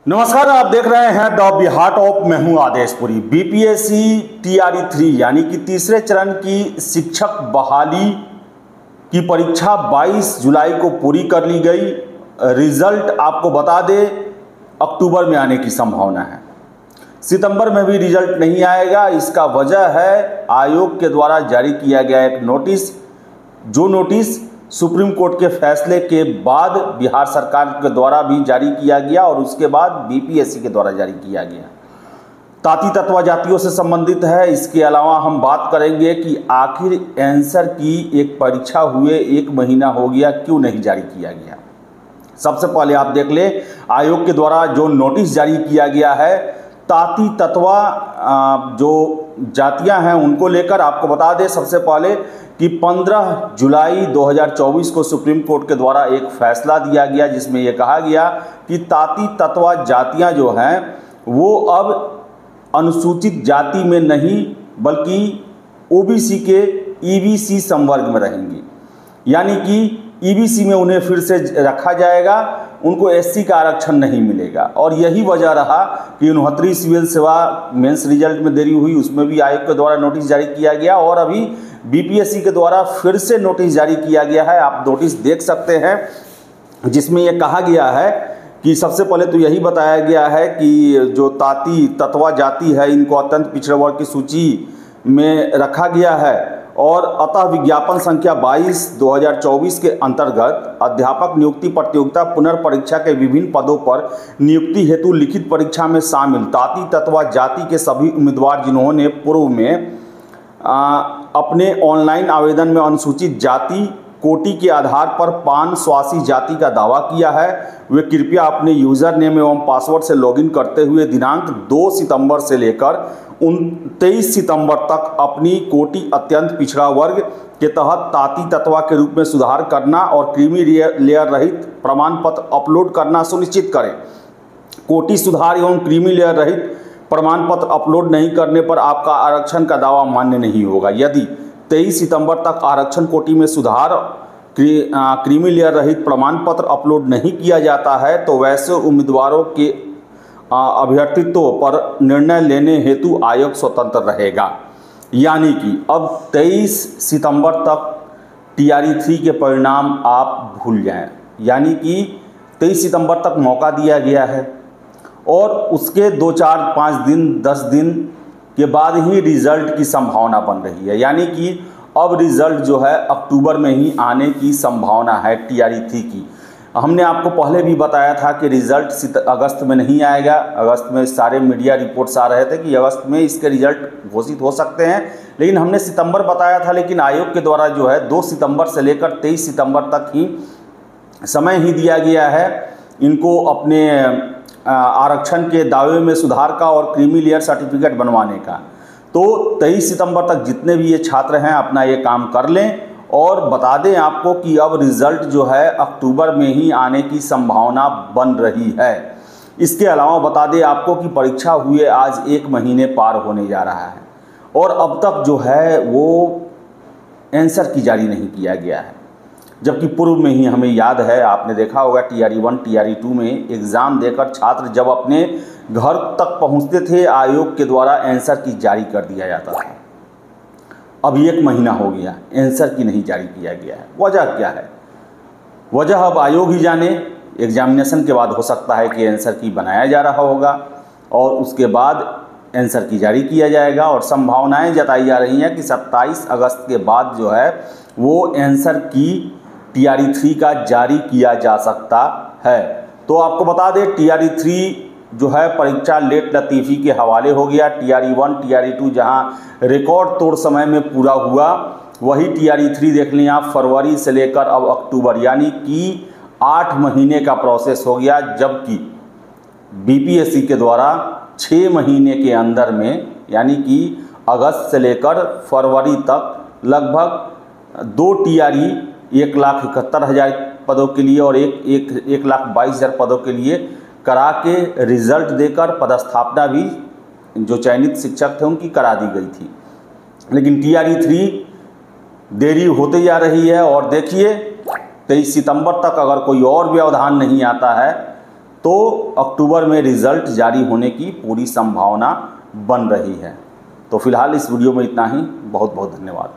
नमस्कार, आप देख रहे हैं द बिहार टॉप। मैं हूं आदेशपुरी। बीपीएससी टीआरई 3 यानी कि तीसरे चरण की शिक्षक बहाली की परीक्षा 22 जुलाई को पूरी कर ली गई। रिजल्ट आपको बता दें अक्टूबर में आने की संभावना है। सितंबर में भी रिजल्ट नहीं आएगा। इसका वजह है आयोग के द्वारा जारी किया गया एक नोटिस, जो नोटिस सुप्रीम कोर्ट के फैसले के बाद बिहार सरकार के द्वारा भी जारी किया गया और उसके बाद बीपीएससी के द्वारा जारी किया गया। ताती तत्वा जातियों से संबंधित है। इसके अलावा हम बात करेंगे कि आखिर आंसर की एक परीक्षा हुए 1 महीना हो गया, क्यों नहीं जारी किया गया। सबसे पहले आप देख ले, आयोग के द्वारा जो नोटिस जारी किया गया है ताती तत्वा जो जातियां हैं उनको लेकर, आपको बता दें सबसे पहले कि 15 जुलाई 2024 को सुप्रीम कोर्ट के द्वारा एक फैसला दिया गया जिसमें यह कहा गया कि ताती तत्वा जातियां जो हैं वो अब अनुसूचित जाति में नहीं बल्कि ओबीसी के ईबीसी संवर्ग में रहेंगी। यानी कि ईबीसी में उन्हें फिर से रखा जाएगा, उनको एससी का आरक्षण नहीं मिलेगा। और यही वजह रहा कि 69वीं सिविल सेवा मेंस रिजल्ट में देरी हुई, उसमें भी आयोग के द्वारा नोटिस जारी किया गया और अभी बीपीएससी के द्वारा फिर से नोटिस जारी किया गया है। आप नोटिस देख सकते हैं जिसमें यह कहा गया है कि सबसे पहले तो यही बताया गया है कि जो ताती तत्वा जाति है इनको अत्यंत पिछड़े वर्ग की सूची में रखा गया है और अतः विज्ञापन संख्या 22/2024 के अंतर्गत अध्यापक नियुक्ति प्रतियोगिता पुनर्परीक्षा के विभिन्न पदों पर नियुक्ति हेतु लिखित परीक्षा में शामिल ताती तत्वा जाति के सभी उम्मीदवार जिन्होंने पूर्व में अपने ऑनलाइन आवेदन में अनुसूचित जाति कोटि के आधार पर पान स्वासी जाति का दावा किया है, वे कृपया अपने यूजर नेम एवं पासवर्ड से लॉगिन करते हुए दिनांक 2 सितंबर से लेकर 23 सितंबर तक अपनी कोटि अत्यंत पिछड़ा वर्ग के तहत ताती तत्वा के रूप में सुधार करना और क्रीमी लेयर रहित प्रमाण पत्र अपलोड करना सुनिश्चित करें। कोटि सुधार एवं क्रीमी लेयर रहित प्रमाण पत्र अपलोड नहीं करने पर आपका आरक्षण का दावा मान्य नहीं होगा। यदि 23 सितंबर तक आरक्षण कोटि में सुधार क्रीमी लेयर रहित प्रमाण पत्र अपलोड नहीं किया जाता है तो वैसे उम्मीदवारों के अभ्यर्थित्व पर निर्णय लेने हेतु आयोग स्वतंत्र रहेगा। यानी कि अब 23 सितंबर तक टीआरई 3 के परिणाम आप भूल जाएं। यानी कि 23 सितंबर तक मौका दिया गया है और उसके 2, 4, 5 दिन 10 दिन के बाद ही रिजल्ट की संभावना बन रही है। यानी कि अब रिजल्ट जो है अक्टूबर में ही आने की संभावना है टीआरई 3 की। हमने आपको पहले भी बताया था कि रिजल्ट अगस्त में नहीं आएगा। अगस्त में सारे मीडिया रिपोर्ट्स आ रहे थे कि अगस्त में इसके रिजल्ट घोषित हो सकते हैं, लेकिन हमने सितंबर बताया था। लेकिन आयोग के द्वारा जो है 2 सितंबर से लेकर 23 सितंबर तक ही समय ही दिया गया है इनको अपने आरक्षण के दावे में सुधार का और क्रीमी लेयर सर्टिफिकेट बनवाने का। तो 23 सितंबर तक जितने भी ये छात्र हैं अपना ये काम कर लें और बता दें आपको कि अब रिजल्ट जो है अक्टूबर में ही आने की संभावना बन रही है। इसके अलावा बता दें आपको कि परीक्षा हुए आज 1 महीने पार होने जा रहा है और अब तक जो है वो आंसर की जारी नहीं किया गया है। जबकि पूर्व में ही हमें याद है, आपने देखा होगा टीआरई 1 टीआरई 2 में एग्ज़ाम देकर छात्र जब अपने घर तक पहुंचते थे आयोग के द्वारा आंसर की जारी कर दिया जाता था। अब 1 महीना हो गया, आंसर की नहीं जारी किया गया है। वजह क्या है? वजह अब आयोग ही जाने। एग्जामिनेशन के बाद हो सकता है कि आंसर की बनाया जा रहा होगा और उसके बाद आंसर की जारी किया जाएगा और संभावनाएं जताई जा रही हैं कि 27 अगस्त के बाद जो है वो आंसर की टीआरई 3 का जारी किया जा सकता है। तो आपको बता दें टीआरई 3 जो है परीक्षा लेट लतीफ़ी के हवाले हो गया। टीआरई 1 टीआरई 2 जहां रिकॉर्ड तोड़ समय में पूरा हुआ, वही टीआरई 3 देख लें आप फरवरी से लेकर अब अक्टूबर, यानी कि 8 महीने का प्रोसेस हो गया। जबकि बीपीएससी के द्वारा 6 महीने के अंदर में यानी कि अगस्त से लेकर फरवरी तक लगभग 2 टीआरई 1,71,000 पदों के लिए और 1,22,000 पदों के लिए करा के रिजल्ट देकर पदस्थापना भी जो चयनित शिक्षक थे उनकी करा दी गई थी। लेकिन टीआरई 3 देरी होते जा रही है और देखिए 23 सितंबर तक अगर कोई और व्यवधान नहीं आता है तो अक्टूबर में रिज़ल्ट जारी होने की पूरी संभावना बन रही है। तो फिलहाल इस वीडियो में इतना ही। बहुत बहुत धन्यवाद।